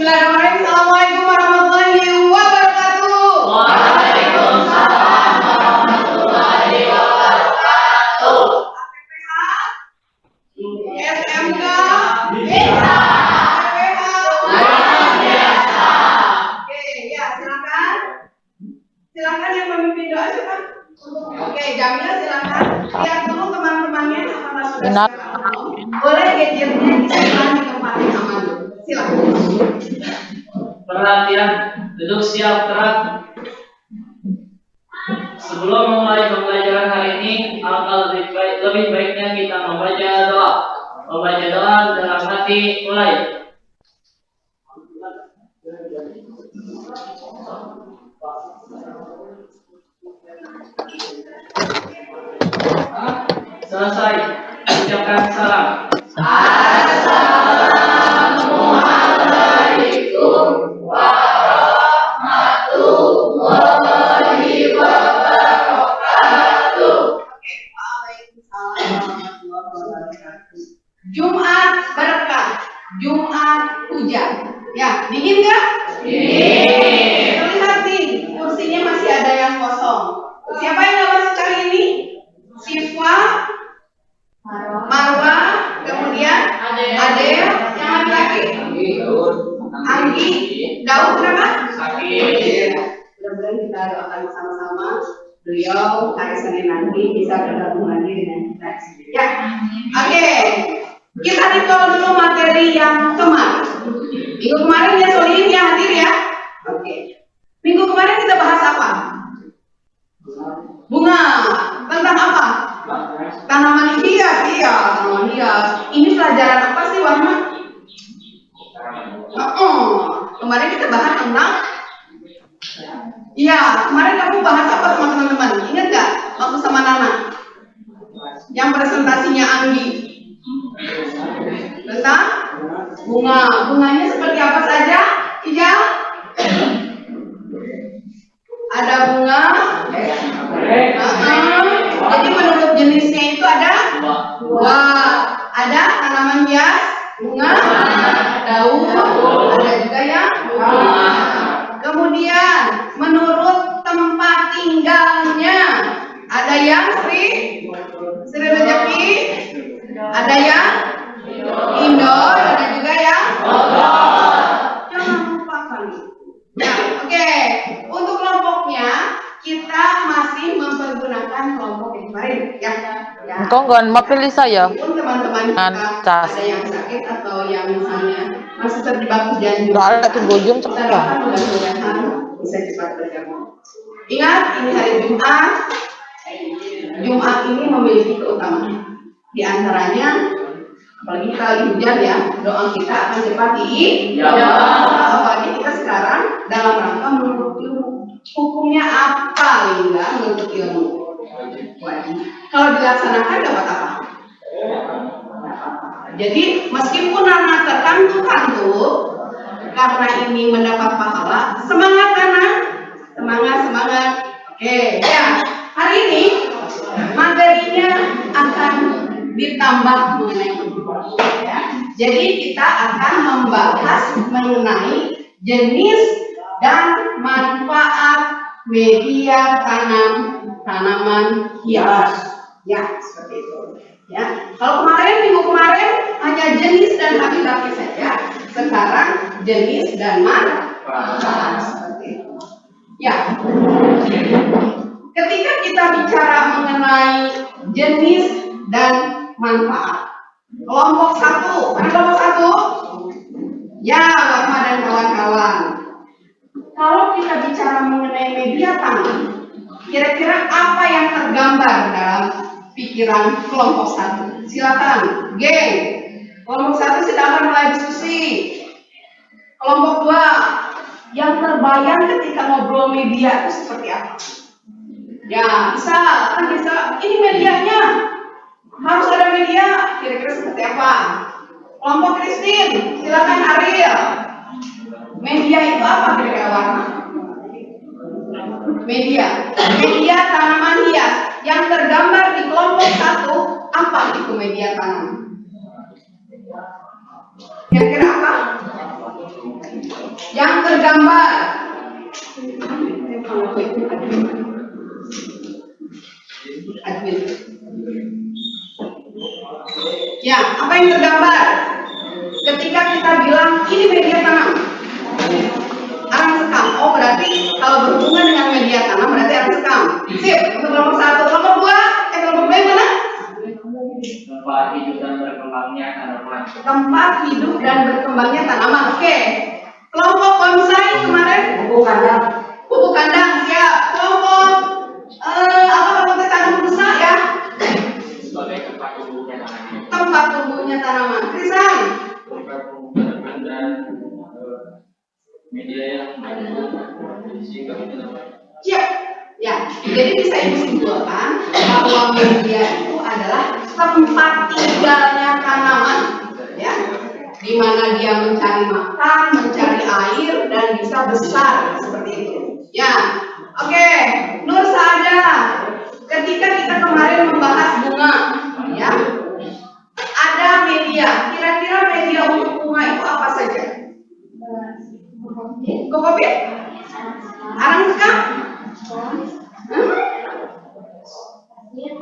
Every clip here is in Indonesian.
Bismillahirrahmanirrahim. Assalamualaikum warahmatullahi wabarakatuh. Waalaikumsalam warahmatullahi wabarakatuh. SMK Bisa. Luar biasa. Oke, ya silakan. Silakan yang memimpin doa siapa? Oke, Jamila silakan. Lihat dulu teman-temannya apakah sudah siap. Boleh gadgetnya disimpan di tempat yang aman. Silakan. Perhatian, duduk siap gerak. Sebelum memulai pembelajaran hari ini, alangkah lebih baiknya kita membaca doa. Membaca doa dalam hati mulai. Selesai, ucapkan salam. Assalamualaikum warahmatullahi wabarakatuh. Waalaikumsalam warahmatullahi wabarakatuh. Jumat berkah, Jumat hujan. Ya, dingin nggak? Dingin. Terlihat nih, kursinya masih ada yang kosong. Siapa yang nggak masuk kali ini? Sifwa, Marwa, kemudian Adel, yang laki-laki? Anggi, Daud kenapa? Sakit. Mudah-mudahan kita doakan bersama-sama beliau hari Senin nanti bisa bergabung lagi dengan kita. Ya, oke. Kita recall dulu materi yang kemarin. Minggu kemarin ya Solihin ya hadir ya. Oke. Minggu kemarin kita bahas apa? Bunga. Tentang apa? Tanaman hias. Iya, tanaman hias. Ini pelajaran apa sih, Warna? Kemarin kita bahas tentang. Iya, kemarin kamu bahas apa sama teman-teman? Ingat nggak? Waktu sama Nana. Yang presentasinya Anggi. Tentang bunga. Bunganya seperti apa saja? Ijal? Ada bunga. Jadi menurut jenisnya itu ada dua. Ada tanaman hias, bunga, daun, ada juga yang bunga. Kemudian menurut tempat tinggalnya ada yang Sri Rejeki, ada yang indoor, ada juga yang outdoor. Jangan lupakan. Ya, oke. Untuk kelompoknya kita masih mempergunakan kelompok yang kemarin, ya. Engkau nggak mau pilih saya? Walaupun teman-teman kita ada yang sakit atau yang misalnya masih terjebak hujan juga. Nggak ada tunggu ujung Kita cepat. doakan mudah-mudahan bisa cepat bergabung. Ingat, ini hari Jumat. Jumat ini memiliki keutamaan. Di antaranya, apalagi kita lagi hujan ya, doa kita akan cepat diijabah. Apalagi kita sekarang dalam rangka menuntut ilmu. Hukumnya apa, Linda, menuntut ilmu? Kalau dilaksanakan dapat apa? Jadi meskipun Nana terkantuk-kantuk karena ini mendapat pahala, semangat Nana, semangat. Oke, ya. Hari ini materinya akan ditambah mengenai ya. Jadi kita akan membahas mengenai jenis dan manfaat media tanaman hias. Ya, seperti itu. Ya, kalau minggu kemarin hanya jenis dan habitatnya saja. Sekarang jenis dan manfaat seperti itu. Ya. Ketika kita bicara mengenai jenis dan manfaat, kelompok satu, mana kelompok satu? Ya, Bapak dan kawan-kawan. Kalau kita bicara mengenai media tanam, kira-kira apa yang tergambar dalam pikiran kelompok satu? Silakan, geng. Kelompok satu silakan mulai diskusi. Kelompok dua, yang terbayang ketika ngobrol media itu seperti apa? Ya, bisa. Ini medianya harus ada media. Kira-kira seperti apa? Kelompok Kristin, silakan Ariel. Media itu apa kira-kira Warna? Media tanaman hias yang tergambar di kelompok satu. Apa itu media tanam? Kira-kira apa? Yang tergambar. Admin. Ya, apa yang tergambar? Ketika kita bilang ini media tanam, arang sekam. Oh, berarti kalau berhubungan dengan media tanam berarti arang sekam. Sip, untuk nomor 1. Nomor 2, nomor 2 mana? Tempat hidup dan berkembangnya tanaman. Tempat hidup dan berkembangnya tanaman. Oke. Kelompok bonsai kemarin? Pupuk kandang. Pupuk kandang, siap. Kelompok apa kalau tanam rusak ya? Sebagai tempat tumbuhnya tanaman. Tempat tumbuhnya tanaman. Krisan? Tempat dan media yang mendukung sehingga Siap. Ya, jadi bisa ibu simpulkan bahwa media itu adalah tempat tinggalnya tanaman, ya, di mana dia mencari makan, mencari air, dan bisa besar seperti itu. Ya, oke. Nur Saada, ketika kita kemarin membahas bunga, ya, ada media. Kira-kira media untuk bunga itu apa saja? Kokopit? Arang sekam?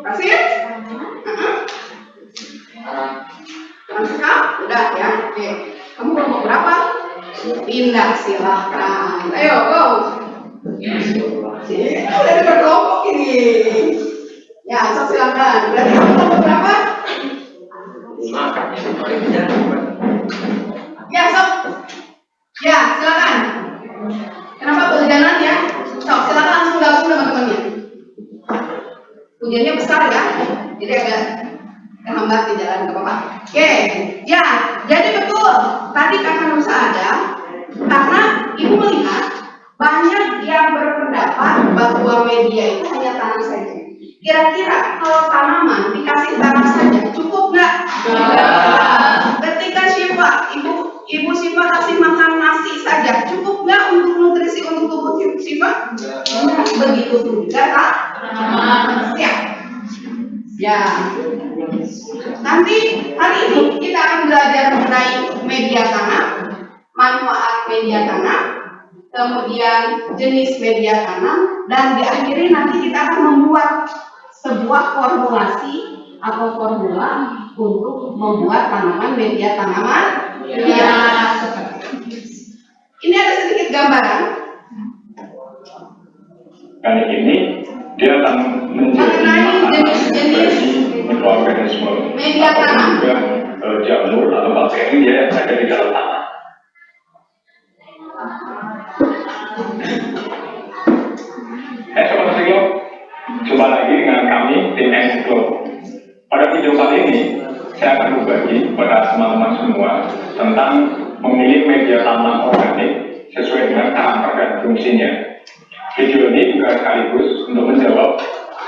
Pasir? Arang sekam? Udah ya. Oke. Kamu kelompok berapa? Pindah silahkan. Ayo, go. Udah berkelompok ini. Ya, sok silahkan. Berarti kelompok berapa? Ya, sok. Ya, silakan. Kenapa kehujanan ya? Sok, silakan langsung gabung teman-temannya. Hujannya besar ya, jadi agak kehambat di jalan, nggak apa-apa. Oke, ya, jadi betul. Tadi kata Nusa ada, karena ibu melihat banyak yang berpendapat bahwa media itu hanya tanah saja. Kira-kira kalau tanaman dikasih tanah saja cukup nggak? Ketika Syifa, ibu Syifa kasih makan nasi saja cukup nggak untuk nutrisi untuk tubuh Syifa? Begitu juga Kak? Siap. Ya. Nanti hari ini kita akan belajar mengenai media tanam, manfaat media tanam, kemudian jenis media tanam, dan diakhiri nanti kita akan membuat sebuah formulasi atau formula untuk membuat tanaman media tanaman. Ya, seperti ini. Ini ada sedikit gambaran. Kali ini dia akan menjadi jenis-jenis mikroorganisme media atau tanam. juga jamur atau bakteri yang ada di dalam tanah. Sobat Ensiklo, jumpa lagi dengan kami tim Ensiklo. Pada video kali ini saya akan berbagi kepada teman-teman semua tentang memilih media tanam organik sesuai dengan karakter dan fungsinya. Video ini juga sekaligus untuk menjawab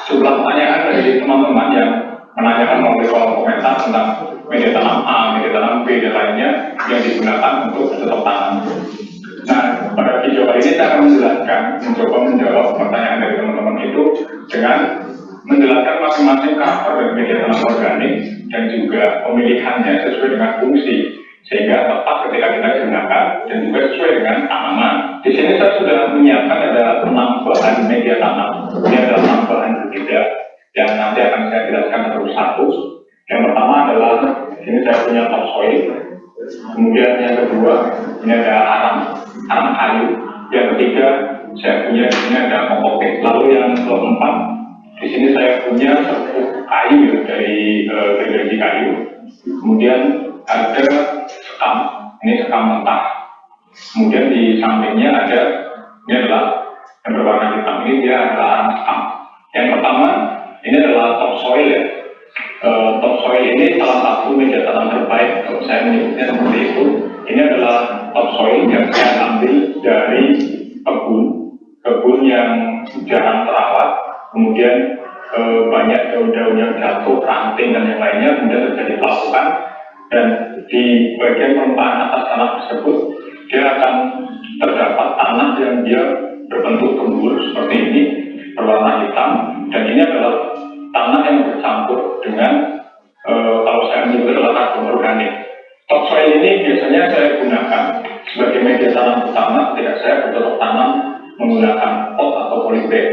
sejumlah pertanyaan dari teman-teman yang menanyakan melalui kolom komentar tentang media tanam A, media tanam B, dan lainnya yang digunakan untuk bercocok tanam. Nah, pada video kali ini saya akan mencoba menjawab pertanyaan dari teman-teman itu dengan menjelaskan masing-masing karakter dari media tanam organik dan juga pemilihannya sesuai dengan fungsi, sehingga tepat ketika kita gunakan dan juga sesuai dengan tanaman. Di sini saya sudah menyiapkan ada 6 bahan media tanam. Ini adalah 6 bahan berbeda yang nanti akan saya jelaskan satu-satu. Yang pertama adalah di sini saya punya topsoil. Kemudian yang kedua ini ada arang kayu. Yang ketiga saya punya di sini ada kokopit. Lalu yang keempat di sini saya punya serbuk kayu dari gergaji kayu. Kemudian ada sekam, ini sekam mentah. Kemudian di sampingnya ada, ini adalah yang berwarna hitam, ini dia adalah arang sekam. Yang pertama ini adalah topsoil ya. Topsoil ini salah satu media tanam terbaik kalau saya menyebutnya seperti itu. Ini adalah topsoil yang saya ambil dari kebun yang jarang terawat, kemudian banyak daun-daun yang jatuh, ranting dan yang lainnya, kemudian terjadi pelapukan, dan di bagian permukaan atas tanah tersebut dia akan terdapat tanah yang dia berbentuk gembur seperti ini, berwarna hitam, dan ini adalah tanah yang bercampur dengan kalau saya menyebut adalah karbon organik. Topsoil ini biasanya saya gunakan Sebagai media tanam utama, tidak saya bercocok tanam menggunakan pot atau polybag.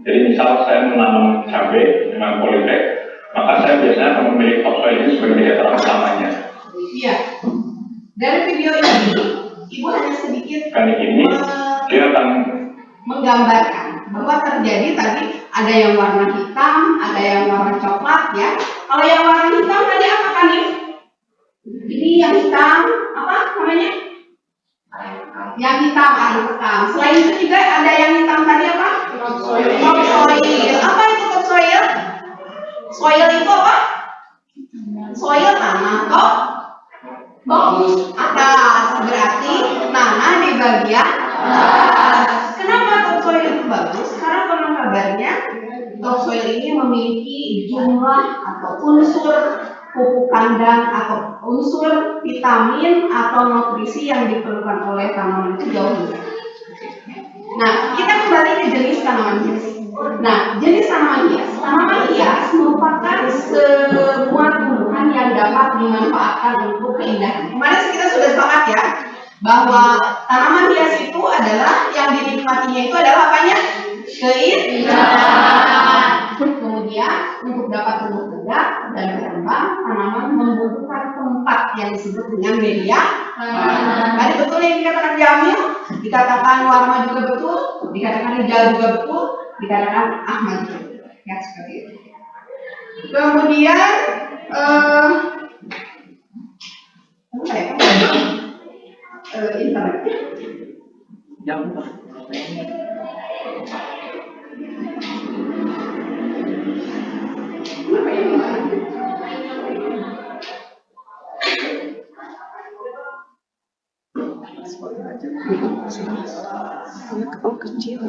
Jadi misal saya menanam cabai dengan polybag, maka saya biasanya akan memilih topsoil ini sebagai media tanam utamanya. Iya. Dari video ini, Ibu hanya sedikit Teknik ini dia akan menggambarkan bahwa terjadi tadi ada yang warna hitam, ada yang warna coklat ya. Kalau yang warna hitam tadi apa kan nih? Ini yang hitam apa namanya? Yang hitam ada sekam. Selain itu juga ada yang hitam tadi apa? Topsoil. Apa itu topsoil? Soil itu apa? Soil tanah kok atas, berarti tanah di bagian atas. Kenapa topsoil itu bagus? Karena konon kabarnya topsoil ini memiliki jumlah atau unsur pupuk kandang atau unsur vitamin atau nutrisi yang diperlukan oleh tanaman itu jauh lebih. Nah, kita kembali ke jenis tanaman hias. Nah, jenis tanaman hias merupakan semua tumbuhan yang dapat dimanfaatkan untuk keindahan. Kemarin kita sudah sepakat ya, bahwa tanaman hias itu adalah yang dinikmatinya itu adalah apanya? Keindahan. Kemudian untuk dapat tumbuh tegak dan berkembang, tanaman membutuhkan tempat yang disebut dengan media. Tadi betul yang dikatakan Jamil, dikatakan Warma juga betul, dikatakan Rijal juga betul, dikatakan Ahmad juga betul. Ya seperti itu. Kemudian internet. Oh kecil.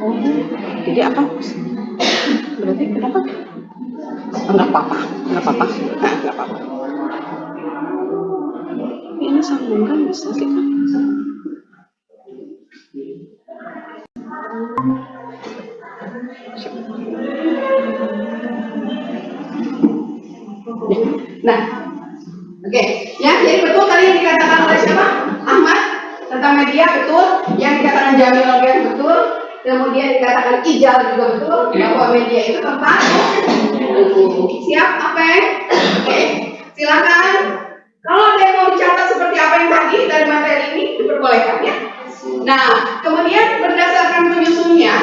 Oh, jadi apa? Berarti kenapa? Enggak apa-apa. Ini sambungkan bisa sih kan? Nah, oke. Ya, jadi betul tadi yang dikatakan oleh siapa? Ahmad tentang media betul, yang dikatakan Jamil yang betul, kemudian dikatakan Ijal juga betul, bahwa media itu tempat. Siap, apa? Oke, silakan. Kalau ada yang mau dicatat seperti apa yang tadi dari materi ini, diperbolehkan ya. Nah, kemudian berdasarkan penyusunnya,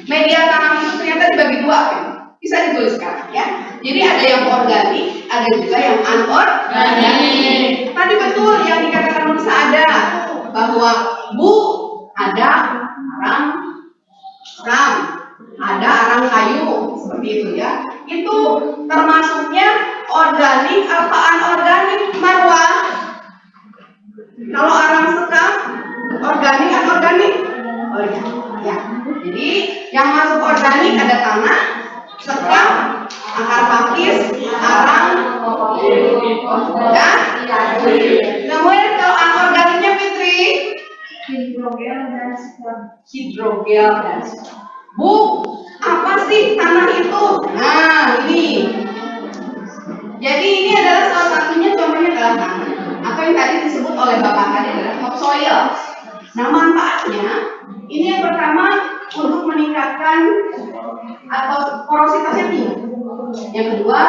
media tanam itu ternyata dibagi dua, kan? Bisa dituliskan ya. Jadi ada yang organik, ada juga yang anorganik. Tadi betul yang dikatakan Musa ada bahwa ada arang ram, ada arang kayu seperti itu ya. Itu termasuknya organik apa anorganik, Marwah? Kalau arang sekam organik anorganik? Organik ya. Jadi yang masuk organik ada tanah, sekam, akar pakis, arang, dan kemudian kalau anorganiknya Fitri, hidrogel dan Bu, apa sih tanah itu? Nah, ini. Jadi ini adalah salah satunya, contohnya adalah tanah. Apa yang tadi disebut oleh Bapak tadi adalah topsoil. Nah, manfaatnya ini yang pertama untuk meningkatkan atau porositasnya tinggi. Yang kedua,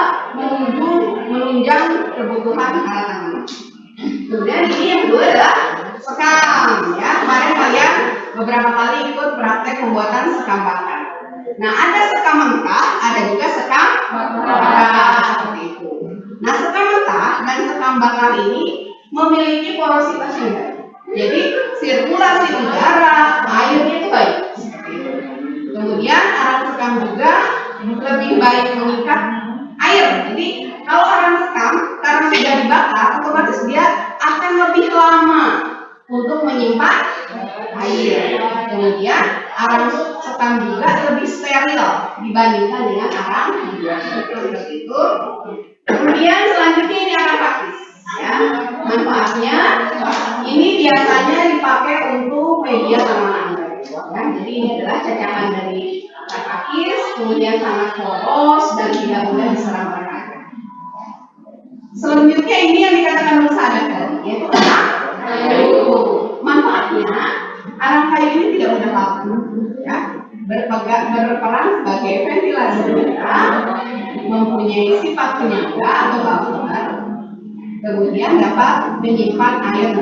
menunjang kebutuhan alat tanam. Kemudian ini yang kedua adalah sekam. Ya, kemarin kalian beberapa kali ikut praktek pembuatan sekam bakar. Nah, ada sekam mentah, ada juga sekam bakar seperti itu. Nah, sekam mentah dan sekam bakar ini memiliki porositas yang baik. Jadi sirkulasi udara, airnya itu baik. Kemudian arang sekam juga lebih baik mengikat air. Jadi kalau arang sekam karena sudah dibakar, otomatis dia akan lebih lama untuk menyimpan air. Kemudian arang sekam juga lebih steril dibandingkan dengan arang seperti itu. Kemudian selanjutnya ini arang pakis. Ya, manfaatnya ini biasanya dipakai untuk media tanaman anggrek. Ya, jadi ini adalah cacahan dari akar pakis, kemudian sangat poros dan tidak mudah diserang oleh akar. Selanjutnya ini yang dikatakan Nur Sadat tadi, yaitu arang kayu. Manfaatnya, arang kayu ini tidak mudah laku, ya. Berperan sebagai ventilator udara, mempunyai sifat penyangga atau buffer, kemudian dapat menyimpan air.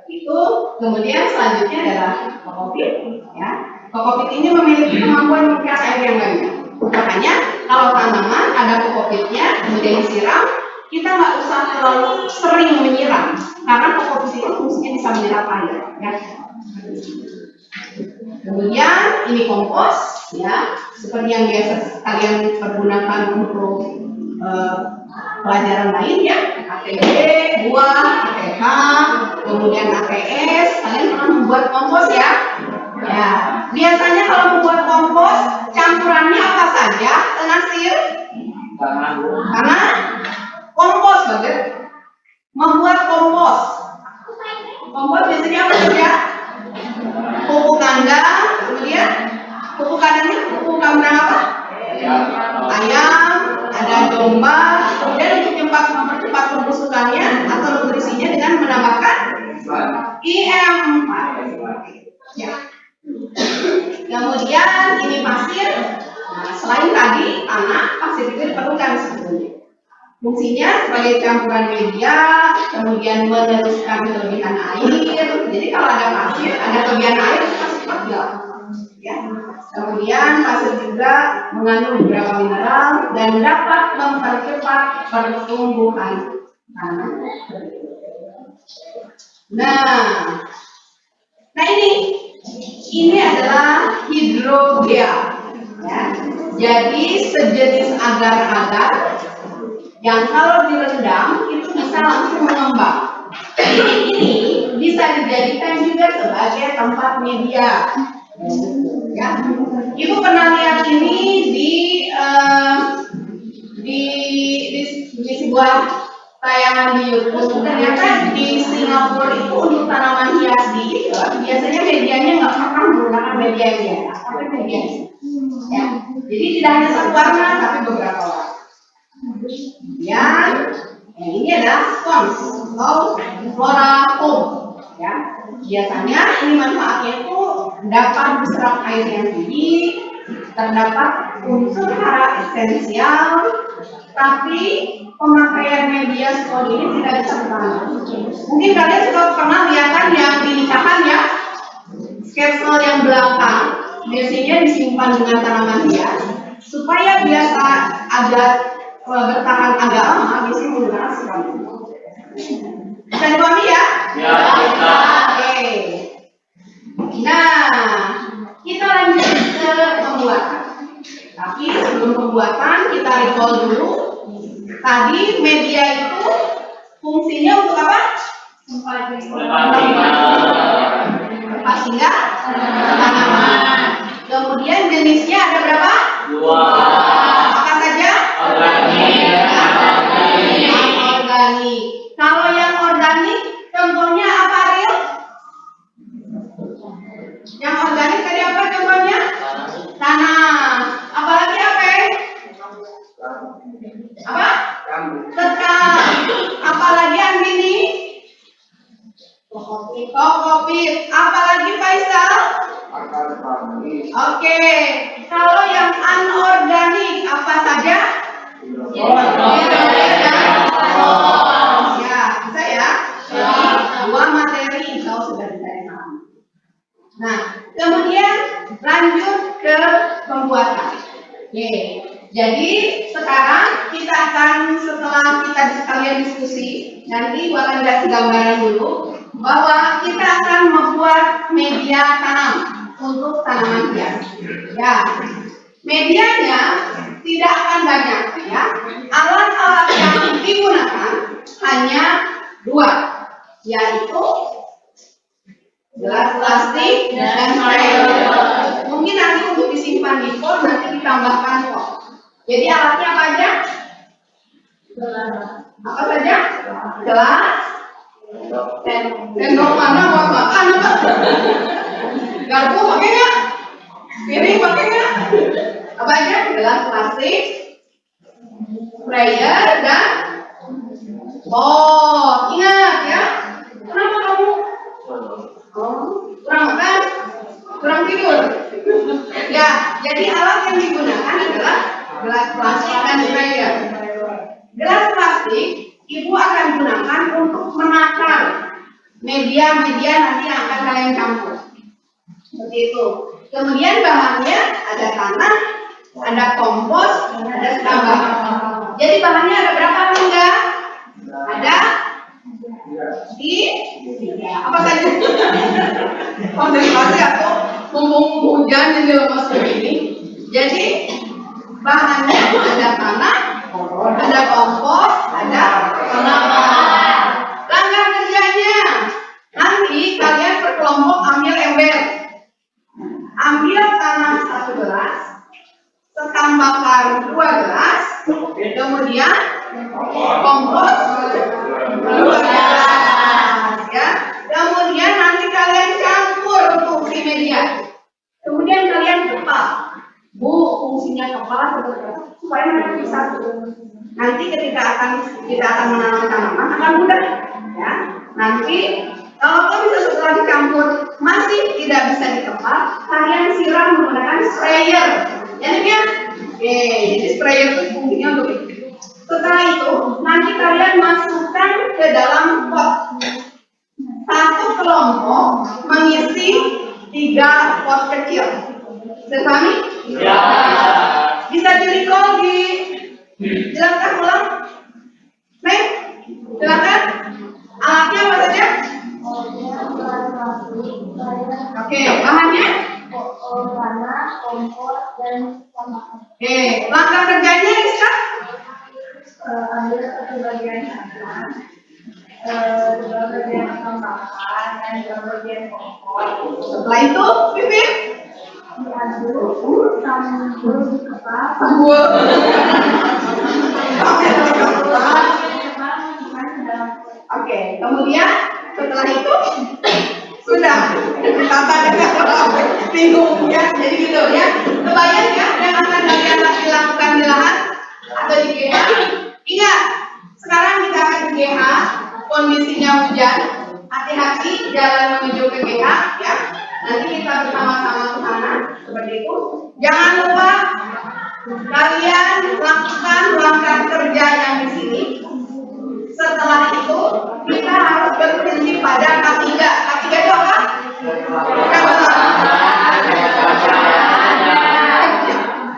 Itu kemudian selanjutnya adalah kokopit, ya. Kokopit ini memiliki kemampuan mengikat air yang banyak. Makanya kalau tanaman ada kokopitnya kemudian disiram, kita nggak usah terlalu sering menyiram karena kokopit itu fungsinya bisa menyerap air, ya. Kemudian ini kompos, ya, seperti yang biasa kalian pergunakan untuk pelajaran lain, ya, ATB, buah, ATH, kemudian ATS. Kalian pernah membuat kompos, ya? Ya, biasanya kalau membuat kompos campurannya apa saja, Nasir? Karena kompos, bagus. Membuat kompos. Kompos biasanya apa saja? Pupuk kandang, kemudian pupuk kandangnya pupuk kandang apa? Ayam, ada domba, kemudian untuk mempercepat pembusukannya atau nutrisinya dengan menambahkan IM4. Ya. Kemudian ini pasir. Nah, selain tadi tanah, pasir juga diperlukan sebetulnya. Fungsinya sebagai campuran media, kemudian meneruskan kelebihan air. Jadi kalau ada pasir, ada kelebihan air, pasti cepat hilang. Ya. Kemudian pasir juga mengandung beberapa mineral dan dapat mempercepat pertumbuhan tanah. Nah ini adalah hidrogea. Ya. Jadi sejenis agar-agar yang kalau direndam itu bisa langsung mengembang. Ini bisa dijadikan juga sebagai tempat media. Ya, Ibu pernah lihat ini di sebuah tayangan di YouTube. Ternyata di Singapura itu untuk tanaman hias di biasanya medianya nggak pernah menggunakan media yang biasa, tapi media. Ya, jadi tidak hanya satu warna, tapi beberapa warna. Yang ini adalah spons atau flora foam, ya. Biasanya ini manfaatnya itu dapat berserap air yang tinggi, terdapat unsur hara esensial, tapi pemakaian media spons ini tidak bisa ditanam. Mungkin kalian juga pernah lihat kan yang di nikahan, ya, sketsel yang belakang biasanya disimpan dengan tanaman hias supaya biasa ada bertahan agak lama, biasanya menggunakan siram. Bisa dipahami, ya? Ya, bisa. Oke. Nah, kita lanjut ke pembuatan. Tapi sebelum pembuatan kita recall dulu. Tadi media itu fungsinya untuk apa? Tempat tinggal tanaman. Kemudian jenisnya ada berapa? 2. Apa saja? Organik. Kalau yang organik, contohnya apa, Ariel? Yang organik tadi apa contohnya? Tanah. Apalagi apa? Apa? Sekam. Apalagi Andini? Kokopit. Apalagi Faisal? Oke. Kalau yang anorganik apa saja? Ya, bisa, ya? Dua materi insya Allah sudah bisa dipahami. Nah, kemudian lanjut ke pembuatan. Oke. Jadi sekarang kita akan, setelah kita sekalian diskusi, nanti akan kasih gambaran dulu bahwa kita akan membuat media tanam untuk tanaman hias. Ya, medianya tidak akan banyak, ya. Alat-alat yang digunakan hanya 2, yaitu gelas plastik dan spray. Mungkin nanti untuk disimpan di pot, nanti ditambahkan pot. Jadi alatnya apa aja? Apa saja? Gelas, sendok mana buat makan apa? Garpu pakai nggak? Piring pakai nggak? Apa aja? Gelas plastik, sprayer dan ingat ya. Kenapa kamu kurang makan, kurang tidur? Ya, jadi alat yang digunakan adalah gelas plastik dan sprayer. Gelas plastik ibu akan gunakan untuk menakar media-media nanti yang akan kalian campur. Seperti itu. Kemudian bahannya ada tanah, ada kompos, ada tambah. Jadi bahannya ada berapa enggak? Ada apa saja? Konsentrasi atau mumpung hujan jadi lemas begini. Jadi bahannya ada tanah, ada kompos, ada tanah. Langkah kerjanya nanti kalian berkelompok ambil ember. Ambil tanah 1 gelas, sekam bakar 2 gelas, kemudian kompos 2 gelas, ya. Kemudian nanti kalian campur fungsi media. Kemudian kalian kepal. Bu, fungsinya kepala seperti apa? Supaya nanti satu. Nanti ketika kita akan menanam tanaman akan mudah, ya. Nanti kalau bisa setelah dicampur masih tidak bisa dikepal, kalian siram menggunakan sprayer. Jadi ya, jadi sprayer itu fungsinya untuk itu. Setelah itu nanti kalian masukkan ke dalam pot. Satu kelompok mengisi 3 pot kecil. Sepahami? Ya. Bisa di-recall jelaskan ulang? Baik, silakan. Alatnya apa saja? Oke, bahannya? Tanah, kompos, dan tanah. Oke, langkah kerjanya Rizka? Ambil 1 bagian tanah, 2 bagian tambahan, dan 2 bagian kompos. Setelah itu, Pipin? Diaduk sambil dikepal. Sambul. Oke, kemudian setelah itu sudah ditata dengan bingung ya, jadi gitu ya. Kebayang ya yang akan kalian lakukan di lahan atau di GH. Ingat, sekarang kita akan ke GH, kondisinya hujan, hati-hati jalan menuju ke GH ya. Nanti kita bersama-sama ke sana seperti itu. Jangan lupa kalian lakukan langkah kerja yang di sini. Setelah itu kita harus berprinsip pada K3. K3 itu apa?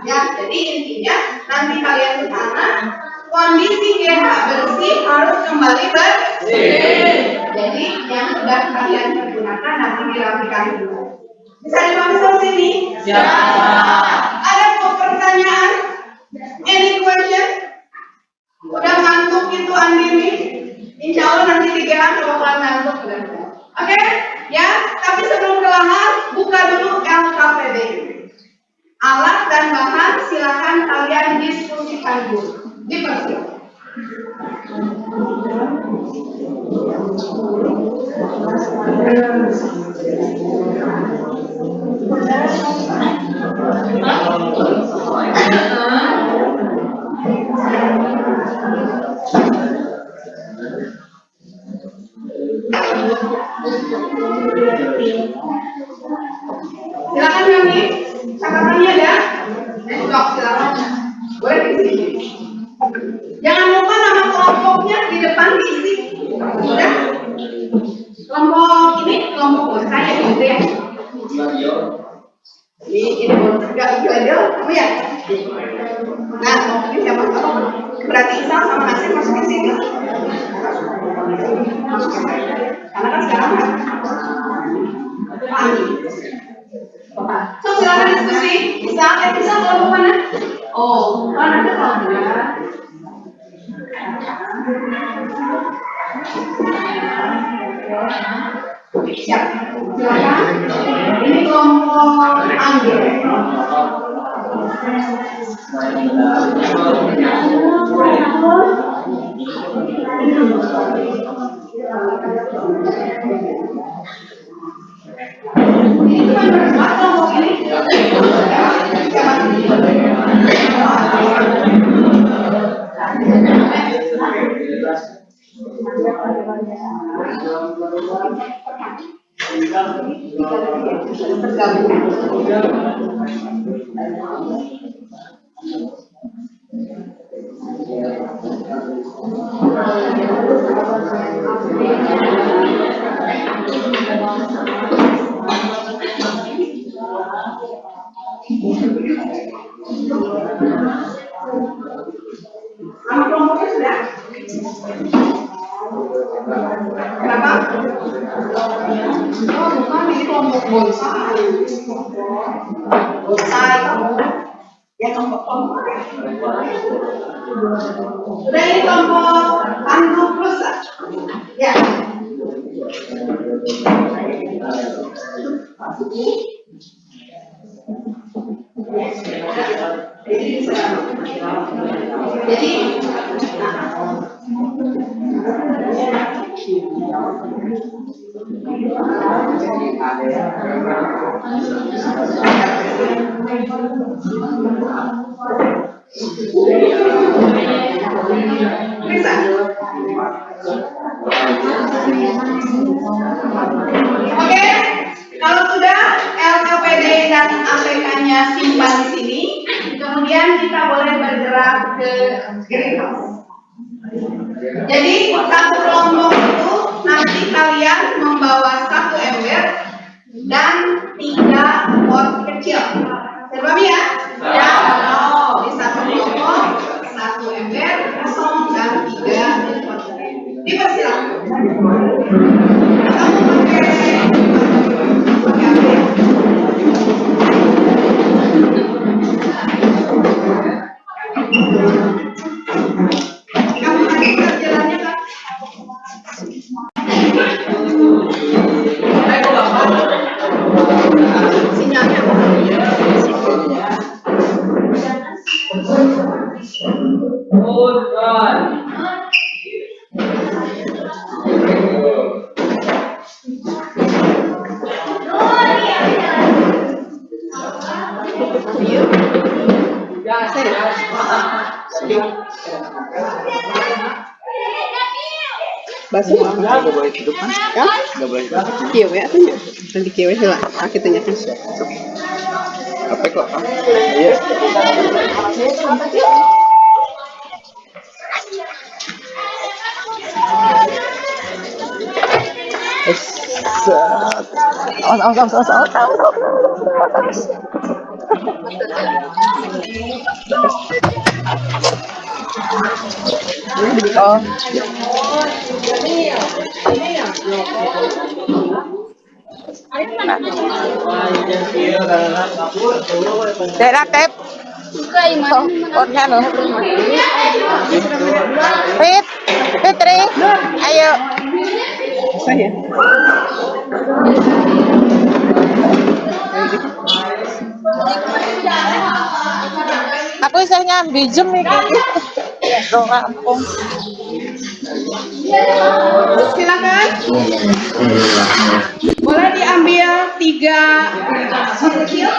Ya, jadi intinya nanti kalian ke sana, kondisi GH bersih harus kembali bersih. Jadi yang sudah kalian gunakan nanti dirapikan dulu. Bisa dipahami sampai sini? Ya. Ada pertanyaan? Any question? Udah ngantuk itu Andini? Insya Allah nanti di GH bakalan ngantuk. Oke? Ya, tapi sebelum ke lahan, buka dulu LKPD. Alat dan bahan silakan kalian diskusikan dulu. Dipersilakan. Silakan kami, catatannya ada. Enggak, silakan. Boleh diisi. Jangan lupa nama kelompoknya di depan diisi. Sudah? Kelompok ini kelompok saya gitu ya. Ini enggak belajar, kamu ya? Nah, ini siapa tahu berarti Isa sama Nasir masuk ke sini. Karena kan sekarang kan pagi. So silakan diskusi. Isa kelompok mana? Oh, mana ada kelompoknya? Siap. Silakan. Ini kelompok Angger. Ini bukan berbuat kelompok ini. Nama kelompoknya sudah? Kenapa? Oh, bukan, ini kelompok bonsai. Bonsai. Ya, kelompok. Udah ini kelompok tangguh plus. Ya. Jadi bisa. Oke, kalau sudah LLPD dan APK-nya simpan di sini, kemudian kita boleh bergerak ke greenhouse. Jadi satu kelompok itu nanti kalian membawa satu ember dan 3 pot kecil. Terbami ya? Ya. Di satu kelompok, satu ember kosong dan 3 pot kecil. Dipersilakan. Kamu pakai kamu tadi jalannya kan? Sinyalnya Bahasa nggak boleh hidup kan? Ya? Nggak boleh hidup. Kieu ya tuh. Nanti kieu heula. Ah kitu nya kan. Apa kok? Iya. Daerah tep. Ornya loh. Fitri, ayo. Saya. Aku bisa nyambi jem nih. Dong kampung. silakan. Boleh diambil 3 pot kecil.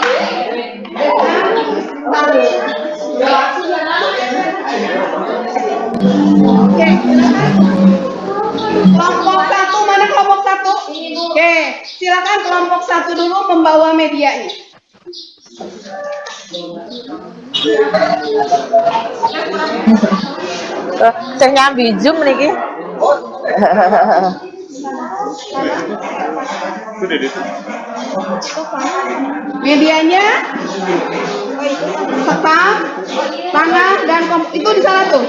Oke, silakan. Kelompok 1 mana kelompok 1? Oke, silakan kelompok 1 dulu membawa medianya. Saya nyambi jem nih. Medianya setam, tanah dan itu di sana tuh.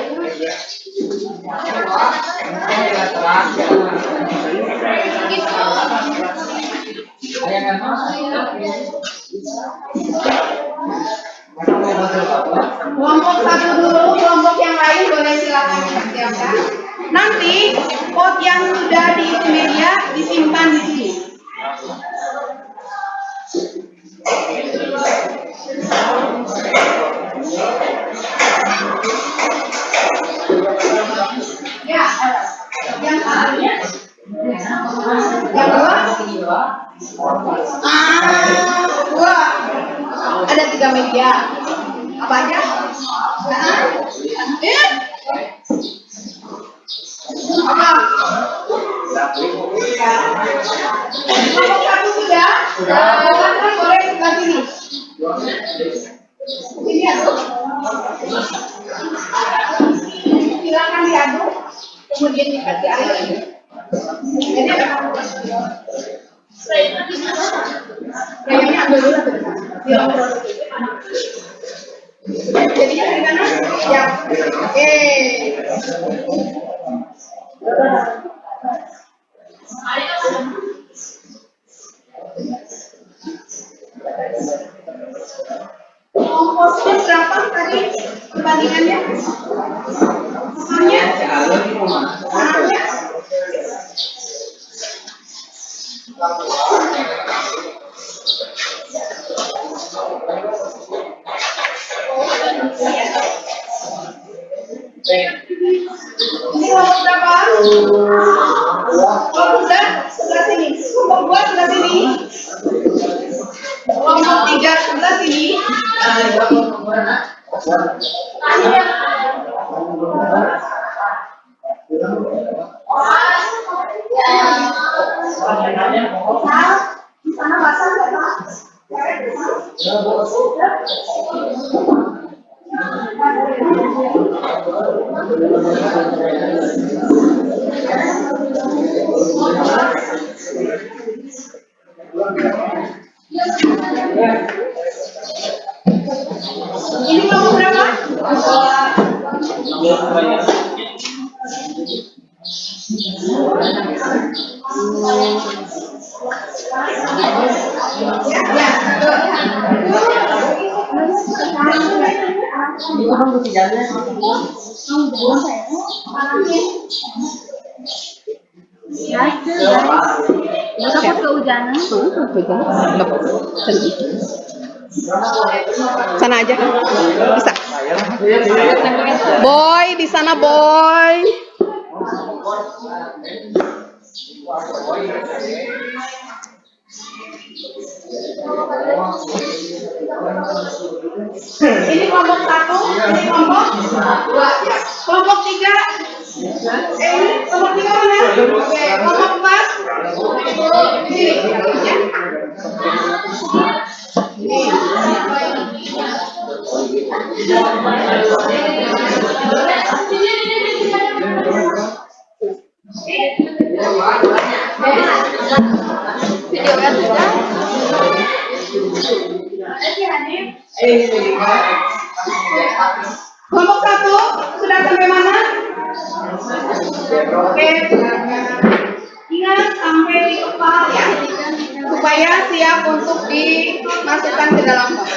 Kelompok 1 dulu, kelompok yang lain boleh silakan dipersiapkan. Nanti pot yang sudah diisi media disimpan di sini. Ya, yang satunya, yang dua, dua, ada 3 media. Apa aja? Apa? Kelompok 1 sudah? Silakan boleh sebelah sini. Ini ya. Silakan diaduk, kemudian dikasih air. Jadi apa? Kayaknya ambil dulu. Jadinya dari mana? Ya. Oke. Komposnya berapa tadi perbandingannya? Soalnya? Soalnya? Ini kelompok berapa? Kelompok sebelah sini. Kelompok 2 sebelah sini. Kelompok 3 sebelah sini. Di sana basah nggak, Pak? Ini kelompok berapa? Takut kehujanan. Sana aja. Bisa. Boy, di sana boy. Ini kelompok 1, ini kelompok 2. Ya. Kelompok 3. Ini kelompok 3 mana? Oke, kelompok 4. Di sini. Ya. Kelompok 1 sudah sampai mana? Oke, ingat sampai di kepala ya, supaya siap untuk dimasukkan ke dalam pot.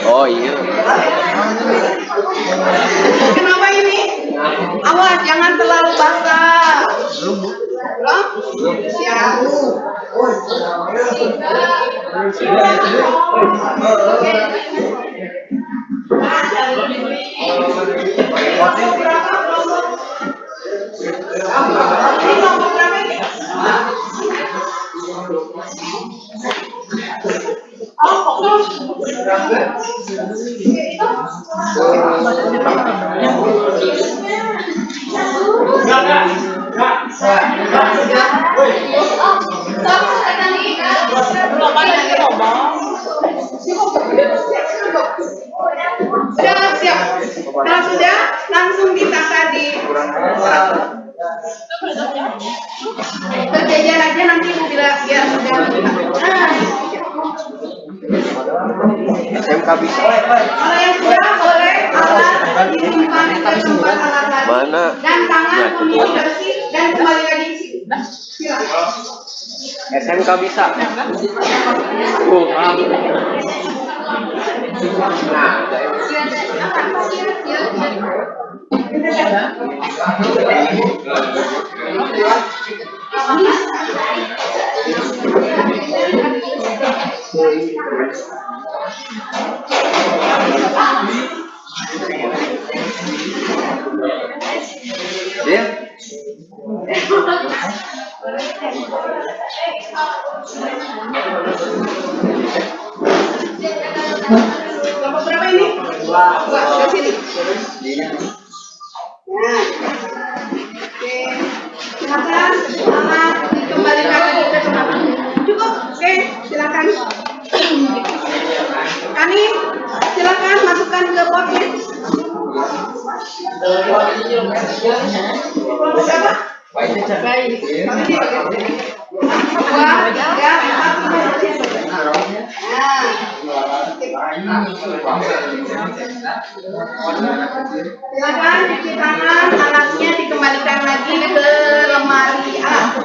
Oh iya. Kenapa ini? Awas, jangan terlalu basah. Belum? Siap. Siap. Kalau sudah, langsung ditata di berjajar aja, nanti ibu bilang biar sudah. SMK bisa. Kalau yang sudah boleh alat disimpan ke tempat alat tadi. Mana? Dan tangan pemilu bersih dan kembali lagi ke sini. Silakan. SMK bisa. Kelompok berapa ini? Dua. Ke sini. Nah. Oke. Silakan. Selamat dikembalikan lagi ke tempat. Cukup. Oke, silakan. Kani, silakan masukkan ke potnya. Kelompok berapa? Baik. Dua, tiga, empat, silakan cuci tangan, alatnya dikembalikan lagi ke lemari A.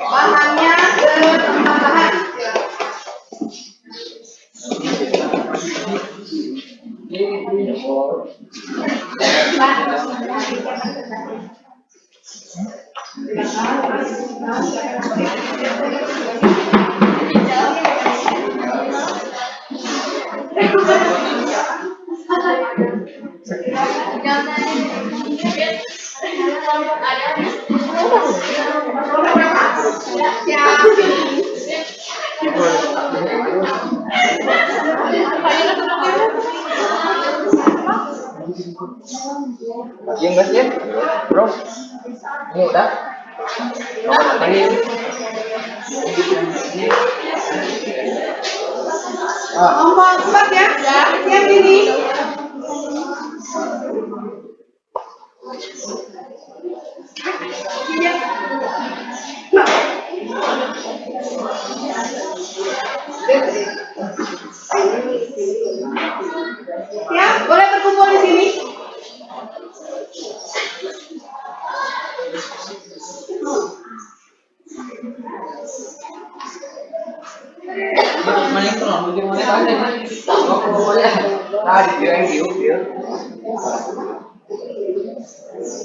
Bahannya ke tempat bahan. Yang gasnya, bro. Ini udah. Kelompok 4 ya. Siap ini. Ya, boleh berkumpul di sini. Maling tuh, bagaimana tadi? Pokoknya, tadi kirain dia.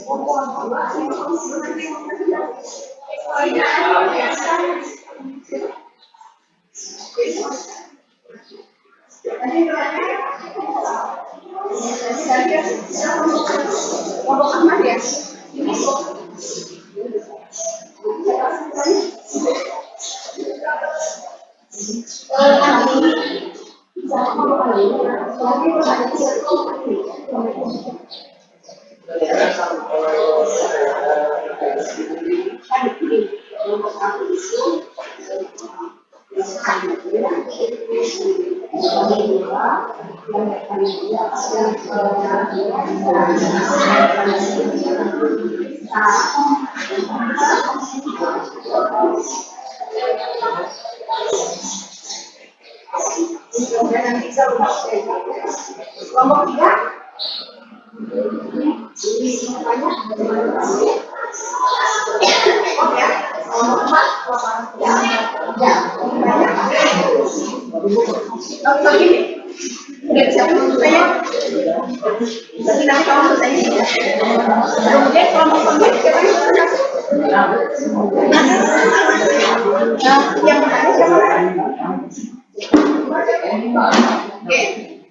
Kelompok Ahmad ya. Kelompok 3.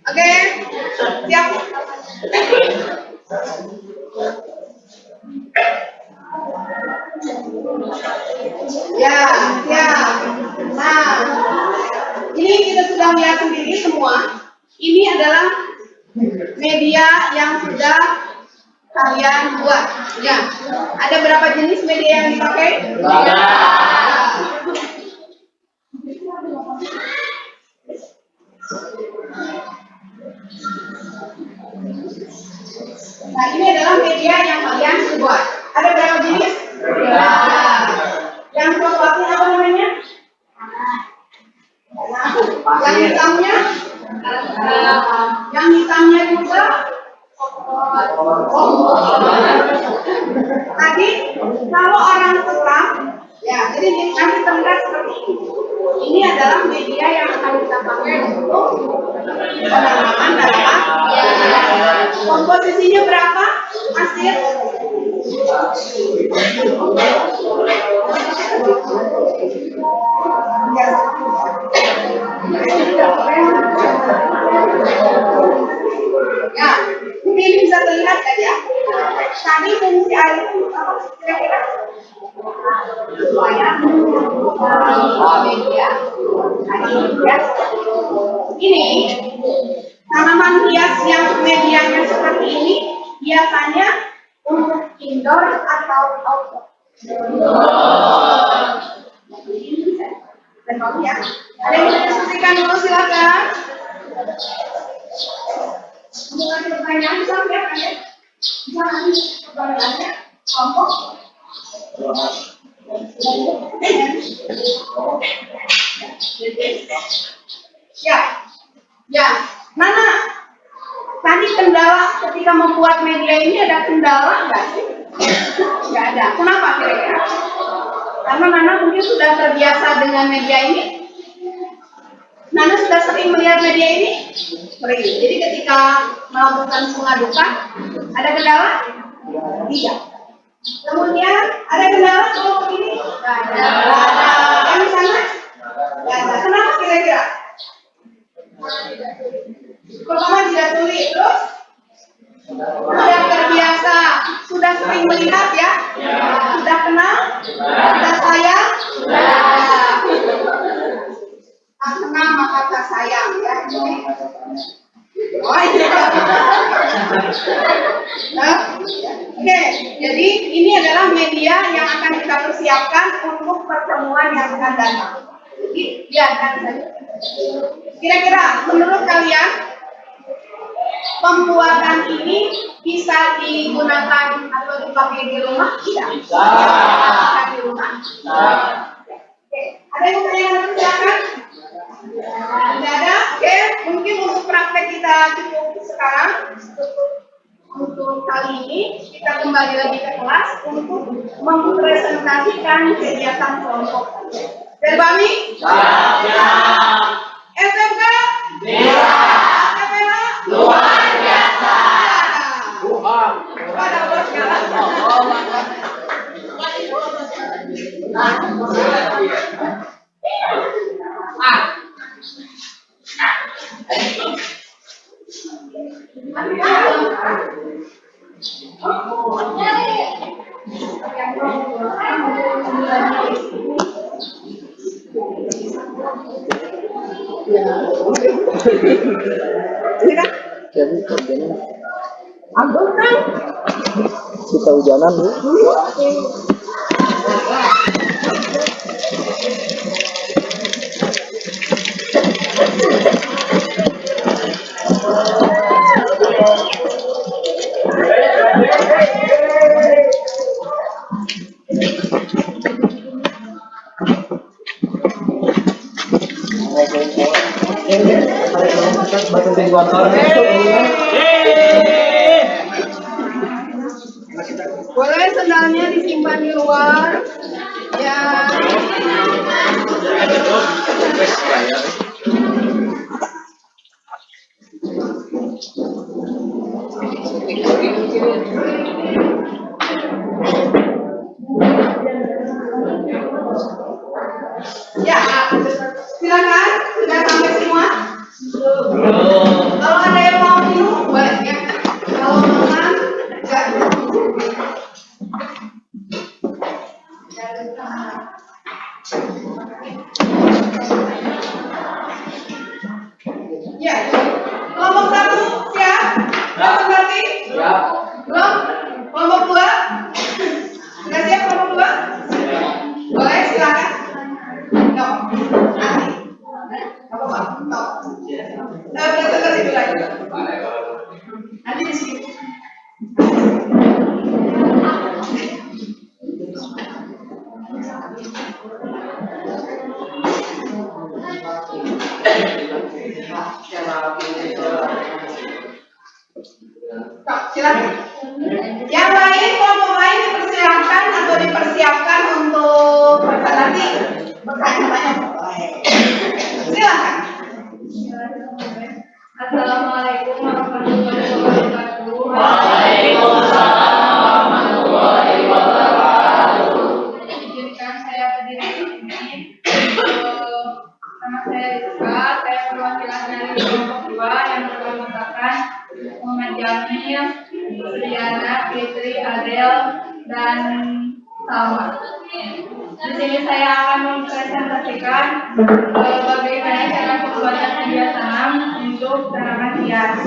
Oke, siap. Ya, siap. Nah, ini kita sudah lihat sendiri semua. Ini adalah media yang sudah kalian buat. Ya, ada berapa jenis media yang dipakai? Nah, ini adalah media yang kalian buat. Ada berapa jenis? Ya. Yang coklatnya apa namanya? Yang hitamnya? Yang hitamnya juga? Tadi kalau orang selam, ya, jadi nanti terlihat seperti ini. Ini adalah media yang akan kita pakai untuk penanaman tanaman. Ya. Komposisinya berapa, Asir? Ya, ini bisa terlihat kan ya? Tadi fungsi air itu apa kira-kira? Supaya Ya. Ini tanaman hias yang medianya seperti ini biasanya untuk indoor atau outdoor. Betul ya. Ada yang mau diskusikan dulu silakan. Mulai pertanyaan silakan ya. Bisa nanti pertanyaannya kelompok. Ya, ya. Nana, tadi kendala ketika membuat media ini ada kendala nggak sih? Nggak ada. Kenapa kira-kira? Karena Nana mungkin sudah terbiasa dengan media ini. Nana sudah sering melihat media ini? Sering. Jadi ketika melakukan pengadukan, ada kendala? Tidak. Kemudian ada kendala kalau begini? Nggak ada. Yang di sana? Nggak ada. Kenapa kira-kira? Pertama tidak sulit, terus sudah terbiasa, sudah sering melihat ya, sudah kenal, sudah sayang, tak kenal maka tak sayang ya. Oh iya. Oke, jadi ini adalah media yang akan kita persiapkan untuk pertemuan yang akan datang. Jadi biarkan saja. Kira-kira menurut kalian pembuatan ini bisa digunakan atau dipakai di rumah? Tidak. Bisa di rumah. Oke, ada yang mau tanya silakan? Tidak ada? Oke, mungkin untuk praktek kita cukup sekarang. Untuk kali ini kita kembali lagi ke kelas untuk mempresentasikan kegiatan kelompok. Dari Bami? SMK? SPH? Luar biasa. Pada bos sekarang. Jadi kerjanya Anggota. kita hujanan bu. Boleh sendalnya disimpan di luar. Ya. Ya, silakan. Sudah sampai semua? Kalau ada yang mau minum, boleh ya. Kalau makan, enggak. Ya, kelompok satu siap? Siap berarti? Siap. Belum? Kelompok dua? Sudah siap kelompok dua? Boleh silakan. No. Nanti. Apa? No. Nah, kita ke situ lagi. Nanti di sini. Silakan. Yang lain, kelompok lain dipersilakan atau dipersiapkan untuk nanti bertanya-tanya. Silakan. Assalamualaikum warahmatullahi wabarakatuh. Waalaikumsalam warahmatullahi wabarakatuh. Izinkan saya berdiri di sini. Nama saya Rizka, saya perwakilan dari kelompok 2 yang beranggotakan Muhammad Jamil, Juliana, Fitri, Adel, dan Salma. Di sini saya akan mempresentasikan bagaimana cara hias.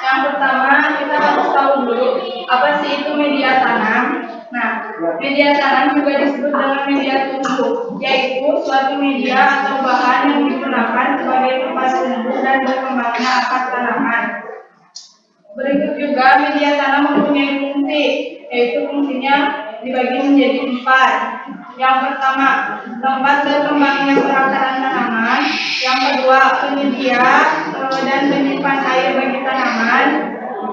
Yang pertama kita harus tahu dulu apa sih itu media tanam. Nah, media tanam juga disebut dengan media tumbuh, yaitu suatu media atau bahan yang digunakan sebagai tempat tumbuh dan berkembangnya akar tanaman. Berikut juga media tanam mempunyai fungsi, yaitu fungsinya dibagi menjadi 4. Yang pertama, tempat berkembangnya perakaran tanaman. Yang kedua, penyedia dan penyimpan air bagi tanaman.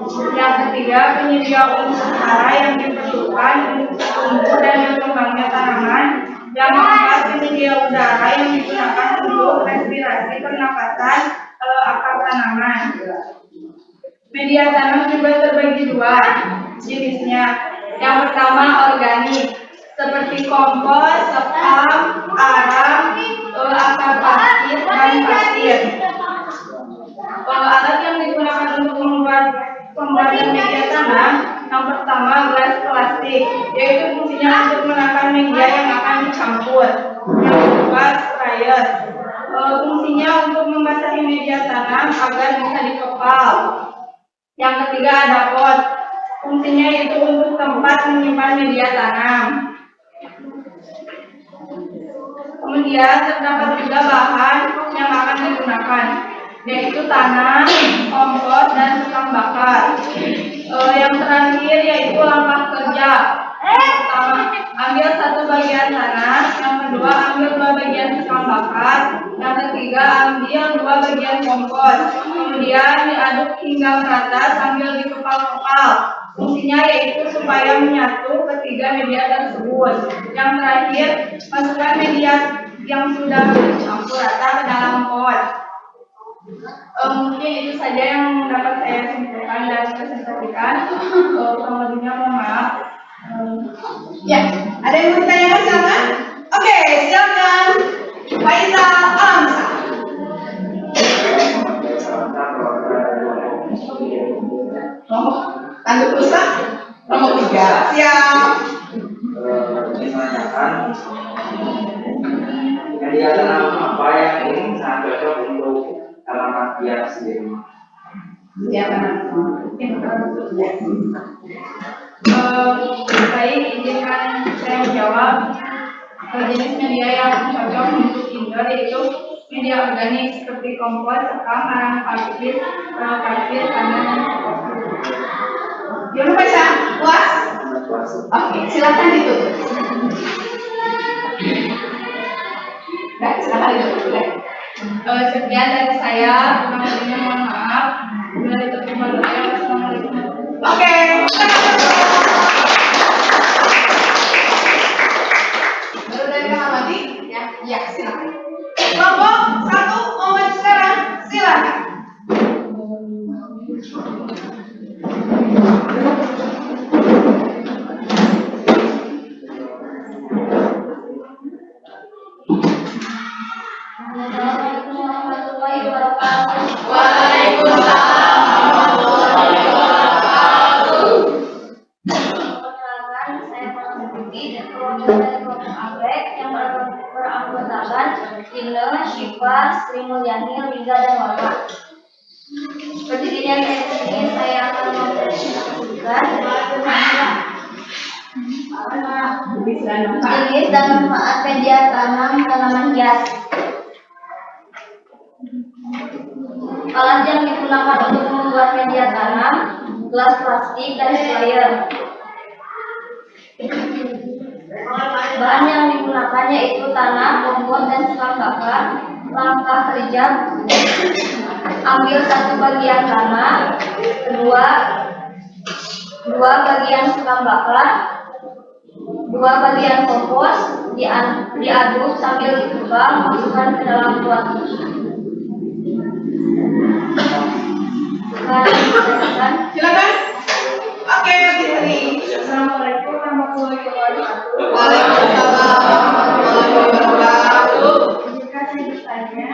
Yang ketiga, penyedia unsur hara yang diperlukan untuk tumbuh dan berkembangnya tanaman. Yang keempat, penyedia udara yang digunakan untuk respirasi pernapasan akar tanaman. Media tanam juga terbagi 2 jenisnya. Yang pertama organik, seperti kompos, sekam, arang, akar pasir, dan pasir. Alat yang digunakan untuk pembuatan media tanam, yang pertama gelas plastik, yaitu fungsinya untuk menahan media yang akan dicampur. Yang kedua sprayer, fungsinya untuk membasahi media tanam agar bisa dikepal. Yang ketiga ada pot, fungsinya itu untuk tempat menyimpan media tanam. Kemudian terdapat juga bahan yang akan digunakan, yaitu tanah, kompos, dan sekam bakar. Yang terakhir yaitu langkah kerja. Pertama, ambil 1 bagian tanah. Yang kedua, ambil 2 bagian sekam bakar. Yang ketiga, ambil 2 bagian kompos. Kemudian diaduk hingga merata sambil dikepal-kepal. Fungsinya yaitu supaya menyatu ketiga media tersebut. Yang terakhir, masukkan media yang sudah bercampur rata ke dalam pot. Mungkin itu saja yang dapat saya simpulkan dan presentasikan. Kurang lebihnya mohon maaf. Ya, ada yang mau ditanyakan silakan? Oke, silakan. Faisal Amsa. Tanduk rusak nomor 3. Siap. Menanyakan media tanam apa yang ini sangat cocok untuk tanaman hias di rumah. Baik, izinkan saya menjawab. Jenis media yang cocok untuk indoor yaitu media organik seperti kompos, sekam, arang pasir, tanah, dan Gimana Faisal? Puas? Oke, silakan ditutup. Nah, silakan ditutup. sekian dari saya. Kurang lebihnya mohon maaf. Bila ditutup malu saya. Wassalamualaikum. Oke. Baru dari kamar mandi? Ya, iya, silakan. Kelompok 1 mau maju sekarang? Silakan. Assalamualaikum warahmatullahi wabarakatuh. Waalaikumsalam warahmatullahi wabarakatuh. Perkenalkan, saya Farah Putri dan perwakilan dari kelompok ABREK yang beranggotakan Ine, Syifa, Sri Mulyani, Liza, dan Warma. Seperti ini saya akan mempresentasikan jenis dan manfaat media tanam tanaman hias. Alat yang digunakan untuk membuat media tanam, gelas plastik, dan sprayer. Bahan yang digunakan yaitu tanah, kompos, dan sekam bakar. Langkah kerja: ambil 1 bagian tanah, dua bagian sekam bakar, 2 bagian kompos, diaduk sambil dikebang, masukkan ke dalam pot. Silakan. Oke, Fitri. Assalamualaikum warahmatullahi wabarakatuh. Waalaikumsalam warahmatullahi wabarakatuh. Jika saya bertanya,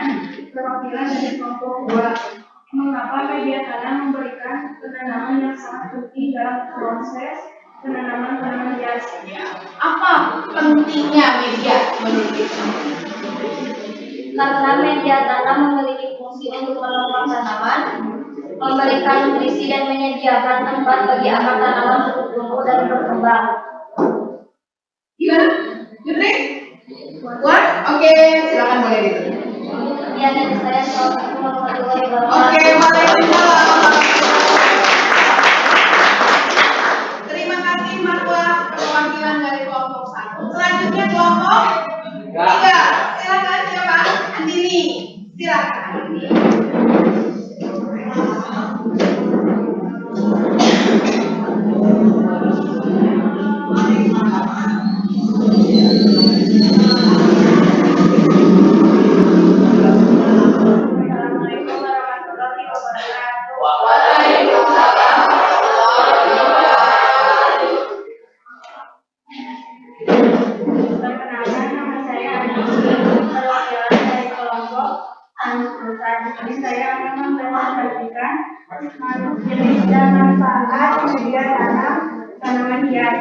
perwakilan dari kelompok 2, mengapa media tanam memberikan penanaman yang sangat penting dalam proses penanaman tanaman hias? Apa pentingnya media menurut kita? Karena media tanam memiliki berfungsi untuk menopang tanaman, memberikan nutrisi dan menyediakan tempat bagi akar tanaman untuk tumbuh dan berkembang. Gimana? Putri? Puas? Oke, silakan boleh ditutup. Sekian dari saya. Assalamualaikum warahmatullahi wabarakatuh. Oke, waalaikumsalam. Terima kasih Marwa perwakilan dari kelompok 1. Selanjutnya kelompok 3. Silakan siapa? Andini. Silakan. Assalamualaikum warahmatullahi wabarakatuh. Waalaikumsalam warahmatullahi wabarakatuh. Perkenalkan, nama saya Andini, perwakilan dari kelompok Perusahaan. Ini saya akan mempresentasikan jenis dan manfaat media tanam tanaman hias.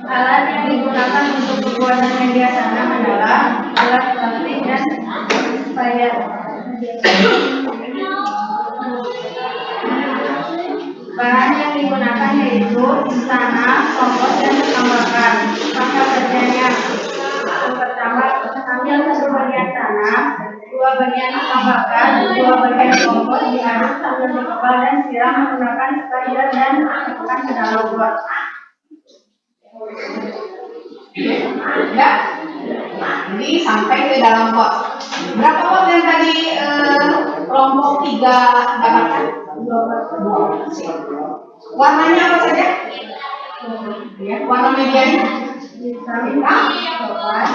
Alat yang digunakan untuk pembuatan media tanam adalah alat plastik dan sprayer. Bahan yang digunakan yaitu tanah, kompos, dan sekam bakar. Maka kerjanya yang pertama, ambil satu bagian tanah, 2 bagian sekam bakar, 2 bagian kompos diaduk sambil dikepal dan siram menggunakan sprayer dan masukkan ke dalam pot. Ya. Jadi sampai ke dalam pot. Berapa pot yang tadi kelompok 3 dapatkan? 2. Warnanya apa saja? Ya, warna medianya? Hitam, coklat,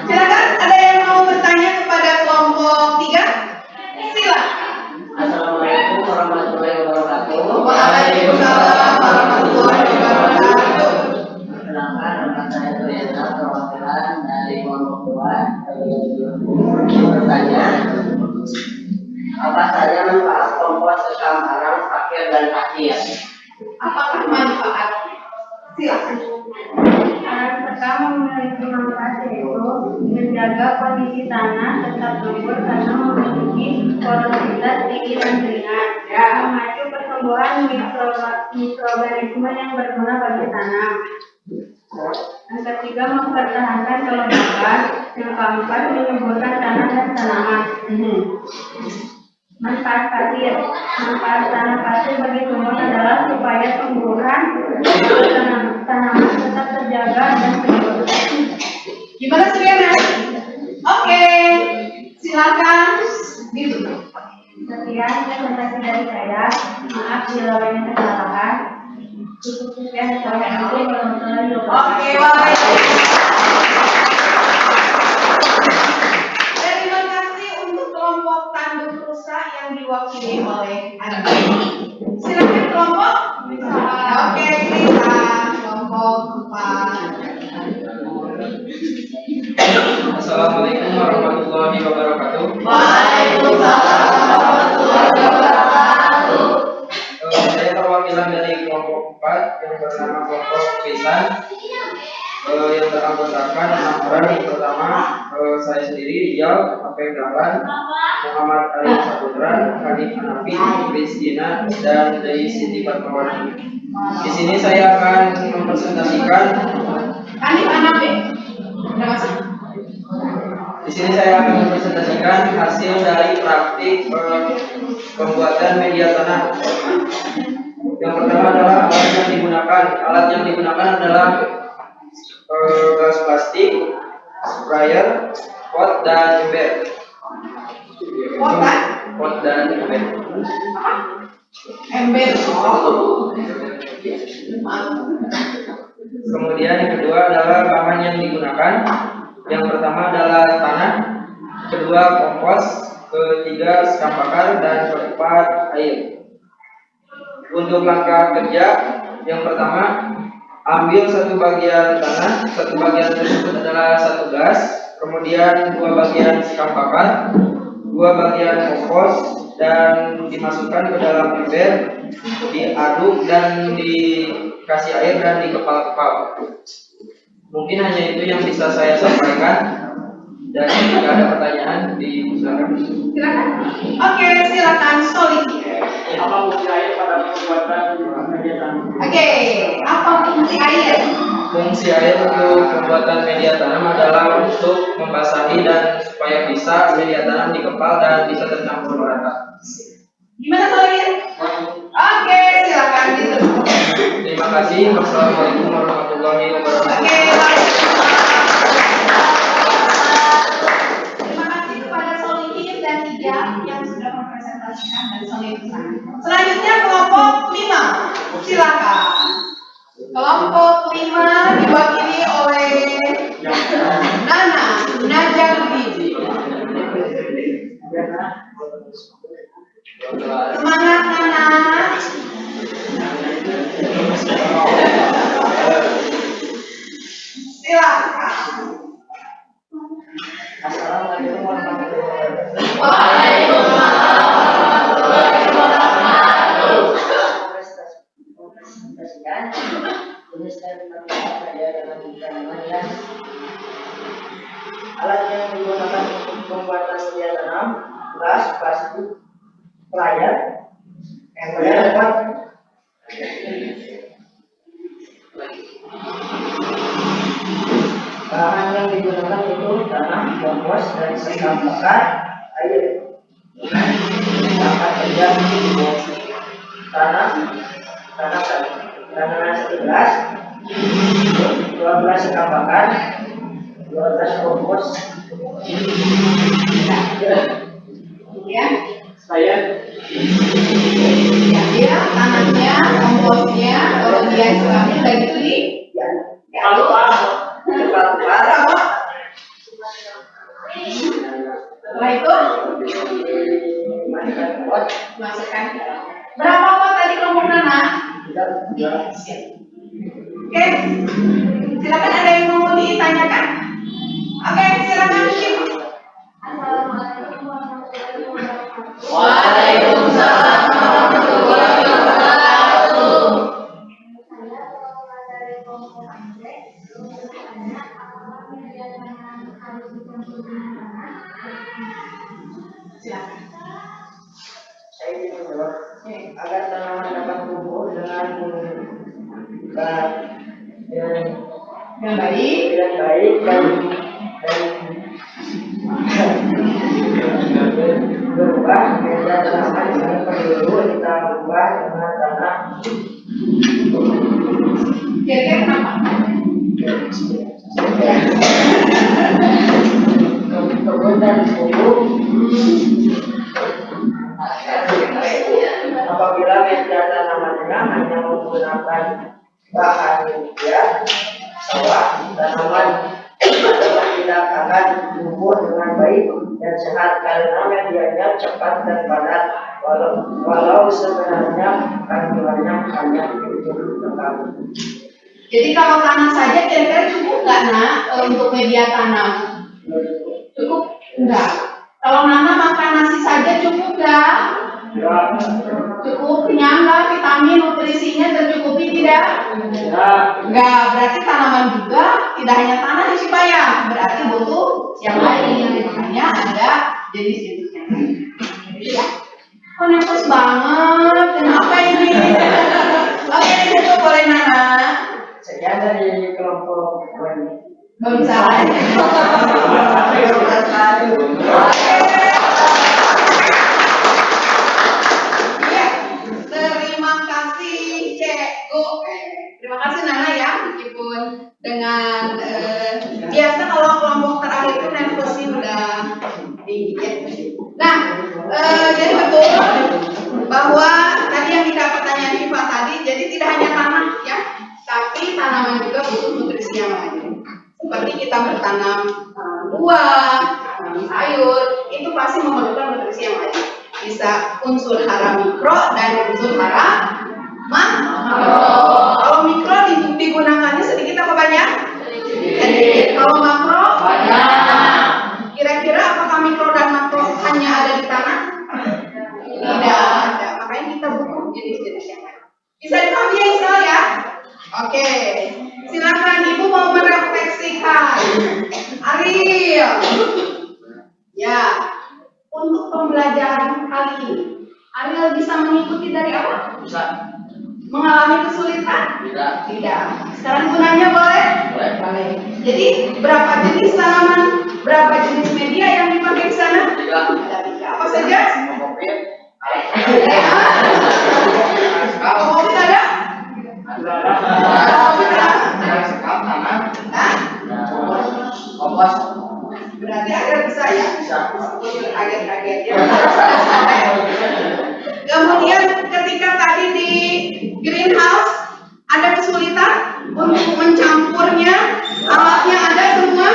silakan, ada yang mau bertanya kepada kelompok 3? Silakan. Assalamualaikum warahmatullahi wabarakatuh. Waalaikumsalam warahmatullahi wabarakatuh. Perkenalkan, nama saya Toyota, perwakilan dari kelompok 2. Bertanya, apa saja manfaat kompos sekam arang, pakir, dan akhir? Apakah manfaat? Silakan. Alat sekam memiliki manfaat yaitu menjaga kondisi tanah tetap subur karena memiliki porositas tinggi dan ringan, memacu pertumbuhan mikroorganisme yang berguna bagi tanam. Yang ketiga, mempertahankan kelembapan. Yang keempat, menyuburkan tanah dan tanaman. Manfaat pasir. Manfaat tanah pasir bagi tumbuhan adalah supaya tumbuhan tanaman tetap terjaga dan subur. Gimana Suriana? Oke, silakan ditutup. Sekian presentasi dari saya. Maaf bila banyak kesalahan. Cukup sekian. Assalamualaikum warahmatullahi wabarakatuh. Oke, waalaikumsalam. Terima kasih untuk kelompok tanduk rusa yang diwakili oleh Andi. Silakan kelompok. Oke, kita kelompok 4. Assalamualaikum warahmatullahi wabarakatuh. Waalaikumsalam warahmatullahi wabarakatuh. Saya perwakilan dari kelompok 4 yang bernama kelompok Pisan. Yang beranggotakan 6 orang. Yang pertama saya sendiri, Rijal, Apeng Dahlan, Muhammad Arif Saputra, Hanif Hanafi, Kristina, dan dari Siti Fatmawati. Di sini saya akan mempresentasikan. Hanif Hanafi. Udah masuk? Di sini saya akan mempresentasikan hasil dari praktik pembuatan media tanah. Yang pertama adalah alat yang digunakan. Alat yang digunakan adalah gas plastik, sprayer, pot, dan ember. Pot dan ember. Ember. Kemudian yang kedua adalah bahan yang digunakan. Yang pertama adalah tanah, kedua kompos, ketiga sekam bakar, dan keempat air. Untuk langkah kerja, yang pertama ambil satu bagian tanah, satu bagian tersebut adalah satu gas, kemudian 2 bagian sekam bakar, 2 bagian kompos, dan dimasukkan ke dalam ember diaduk dan dikasih air dan dikepal-kepal. Mungkin hanya itu yang bisa saya sampaikan. Dan jika ada pertanyaan, silakan. Silakan. Oke, silakan Solid. Apa fungsi air pada pembuatan media tanam? Oke, apa fungsi air? Fungsi air untuk pembuatan media tanam adalah untuk membasahi dan supaya bisa media tanam dikepal dan bisa tercampur merata. Gimana Solid? Oke, silakan ditutup. Terima kasih. Wassalamualaikum warahmatullahi wabarakatuh. Oke, baik. Terima kasih kepada Solihin dan Tiga yang sudah mempresentasikan dan Solid. Selanjutnya kelompok 5. Silakan. Kelompok 5 diwakili oleh Nana Najarudin. Semangat Nana. Silakan. Assalamualaikum warahmatullahi wabarakatuh. Presentasikan jenis media dalam tanaman dan alat yang digunakan untuk pembuatan media tanam, gelas, plastik, layar, ember, pot. Bahan yang digunakan itu tanah, kompos, dan sekam bakar, air. Dapat terjadi tanah satu gelas, 12 sekam bakar, 12 kompos. Ya, Saya ya, tanahnya, komposnya, kemudian sekamnya, dan itu di kalau setelah itu masukkan. Berapa pot tadi kelompok Nana? Oke, silakan ada yang mau ditanyakan? Oke, silakan Kim. Waalaikumsalam warahmatullahi wabarakatuh. Silakan. Saya ingin menjawab agar tanaman dapat tumbuh dengan baik Yang baik. dan berubah media tanaman yang dulu kita ubah dengan tanah. Kira-kira kenapa? Kebun dan pupuk. Apabila media tanamannya hanya menggunakan bahan media sawah, tanaman tidak akan tumbuh dengan baik dan sehat karena medianya cepat dan padat. Walau sebenarnya kandungannya hanya untuk tekam. Jadi kalau tanah saja kira-kira cukup nggak Nak untuk media tanam? Cukup? Enggak. Kalau Nana makan nasi saja cukup nggak? Cukup kenyang nggak? Vitamin nutrisinya tercukupi tidak? Enggak. Berarti tanaman juga tidak hanya tanah isi payah, berarti butuh yang lain. Makanya ada jenis-jenis yang lain. Ya. Kok nervous banget? Kenapa ini? Oke, itu boleh Nana. Saya dari kelompok lain. Bonsai. Iya, terima kasih Ceko. Terima kasih Nana ya, meskipun dengan biasa kalau kelompok terakhir itu nervosnya udah tinggi ya. Nah, jadi betul bahwa tadi yang kita pertanyaan Syifa tadi, jadi tidak hanya tanah ya, tapi tanaman juga butuh nutrisi yang lain. Seperti kita bertanam buah, tanam sayur, itu pasti memerlukan nutrisi yang lain. Bisa unsur hara mikro dan unsur hara makro. Kalau mikro digunakannya sedikit apa banyak? Sedikit. Kalau makro banyak. Kira-kira apakah mikro dan makro hanya ada di tanah? Tidak ada. Makanya kita butuh jenis-jenis Mengalami kesulitan? Tidak. Tidak. Sekarang gunanya boleh? Boleh. Jadi berapa jenis tanaman, berapa jenis media yang dipakai di sana? Tiga. Ada 3. Apa saja? Kopi. Kopi ada? Kopi ada? Sekam tanah. Hah? Kompos. Berarti agak bisa ya? Bisa. Kaget-kaget ya. Kemudian ketika tadi di greenhouse ada kesulitan untuk mencampurnya, alatnya ada semua?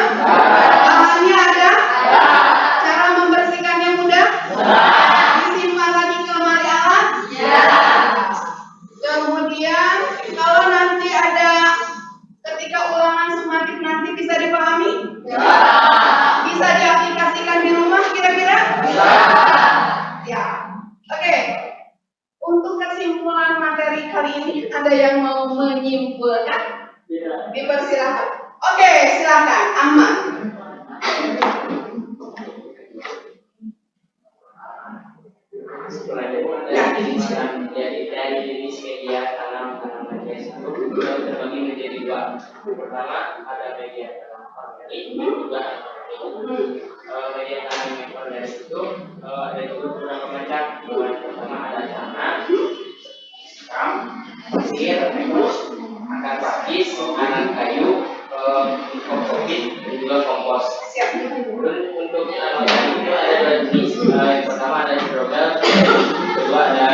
Bahannya ada? Cara membersihkannya mudah? Disimpan lagi ke lemari alat? Kemudian kalau nanti ada ketika ulangan sumatif nanti bisa dipahami? Bisa diaplikasikan di rumah kira-kira? Ya. Oke. Untuk kesimpulan materi kali ini ada yang mau menyimpulkan? Dipersilakan. Oke, silakan. Ahmad. Dari jenis media tanaman hias itu terbagi menjadi 2. Pertama ada media tanam organik, juga media tanam yang organik itu ada juga beberapa macam. Pertama ada tanah, sekam, pasir, akar pakis, anak kayu, kokopit, dan juga kompos. Untuk tanaman itu ada 2 jenis. Yang pertama ada hidrogel, kedua ada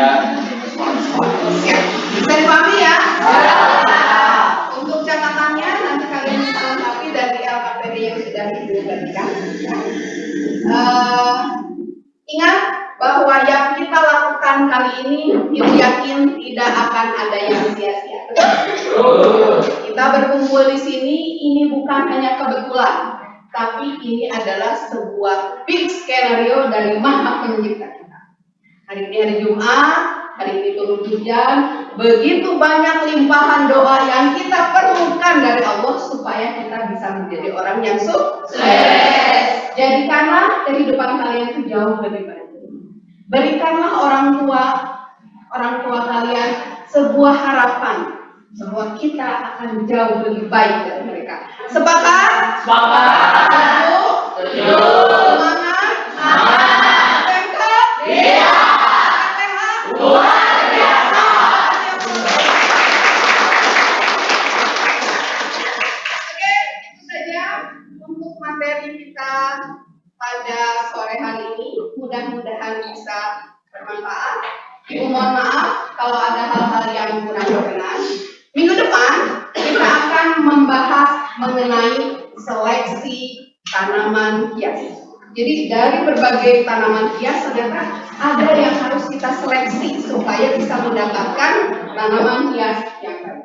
Bisa dipahami ya? Untuk catatannya nanti kalian bisa lengkapi dari LKPD yang sudah diberikan. Ingat bahwa yang kita lakukan kali ini, Ibu yakin tidak akan ada yang sia-sia. Kita berkumpul di sini, ini bukan hanya kebetulan, tapi ini adalah sebuah big skenario dari Maha Pencipta kita. Hari ini hari Jumat, hari ini turun hujan, begitu banyak limpahan doa yang kita perlukan dari Allah supaya kita bisa menjadi orang yang sukses. Jadikanlah kehidupan kalian itu jauh lebih baik. Berikanlah orang tua kalian sebuah harapan bahwa kita akan jauh lebih baik dari mereka. Sepakat? Setuju? Semangat? Sehat? Iya. Luar biasa. Oke, itu saja untuk materi kita pada sore hari ini. Mudah-mudahan bisa bermanfaat. Ibu mohon maaf kalau ada hal-hal yang kurang berkenan. Minggu depan kita akan membahas mengenai seleksi tanaman hias. Jadi dari berbagai tanaman hias ternyata ada yang harus kita seleksi supaya bisa mendapatkan tanaman hias yang baik.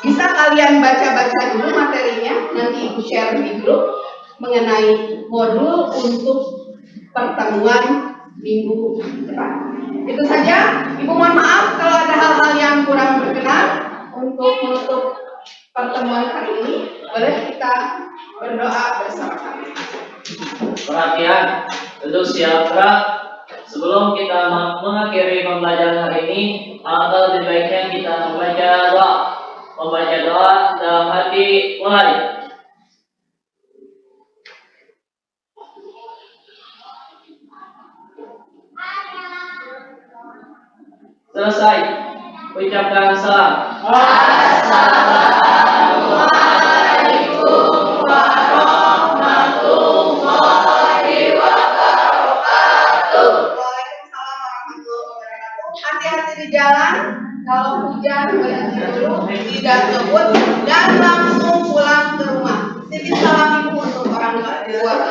Bisa kalian baca-baca dulu materinya, nanti Ibu share di grup mengenai modul untuk pertemuan minggu depan. Itu saja. Ibu mohon maaf kalau ada hal-hal yang kurang berkenan. Untuk menutup pertemuan hari ini, boleh kita berdoa bersama-sama. Perhatian, untuk siap gerak. Sebelum kita mengakhiri pembelajaran hari ini, alangkah lebih baiknya kita membaca doa. Membaca doa dalam hati mulai. Selesai. Ucapkan salam. Assalamualaikum warahmatullahi wabarakatuh. Waalaikumsalam warahmatullahi wabarakatuh. Hati-hati di jalan. Kalau hujan berhenti dulu, tidak ngebut dan langsung pulang ke rumah. Titip salam Ibu untuk orang tua